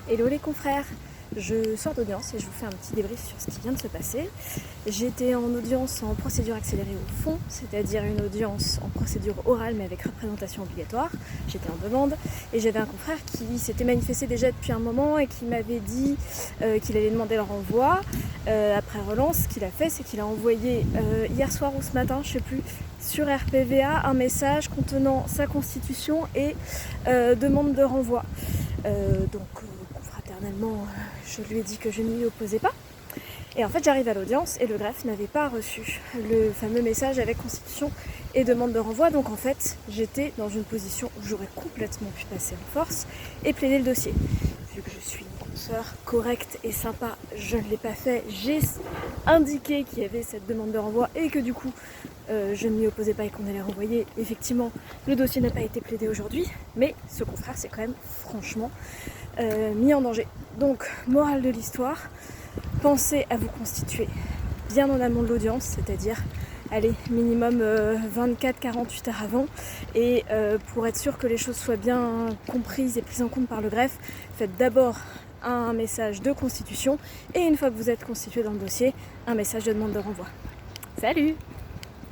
Hello les confrères, je sors d'audience et je vous fais un petit débrief sur ce qui vient de se passer. J'étais en audience en procédure accélérée au fond, c'est-à-dire une audience en procédure orale mais avec représentation obligatoire. J'étais en demande et j'avais un confrère qui s'était manifesté déjà depuis un moment et qui m'avait dit qu'il allait demander le renvoi. Après relance, ce qu'il a fait, c'est qu'il a envoyé hier soir ou ce matin, je sais plus, sur RPVA un message contenant sa constitution et demande de renvoi. Confraternellement, je lui ai dit que je ne m'y opposais pas. Et en fait, j'arrive à l'audience et le greffe n'avait pas reçu le fameux message avec constitution et demande de renvoi. Donc en fait, j'étais dans une position où j'aurais complètement pu passer en force et plaider le dossier. Vu que je suis une consoeur correcte et sympa, je ne l'ai pas fait. J'ai indiqué qu'il y avait cette demande de renvoi et que du coup, je ne m'y opposais pas et qu'on allait renvoyer. Effectivement, le dossier n'a pas été plaidé aujourd'hui, mais ce confrère s'est quand même franchement mis en danger. Donc, morale de l'histoire, pensez à vous constituer bien en amont de l'audience, c'est-à-dire allez, minimum 24-48 heures avant, et pour être sûr que les choses soient bien comprises et prises en compte par le greffe, faites d'abord un message de constitution et une fois que vous êtes constitué dans le dossier, un message de demande de renvoi. Salut!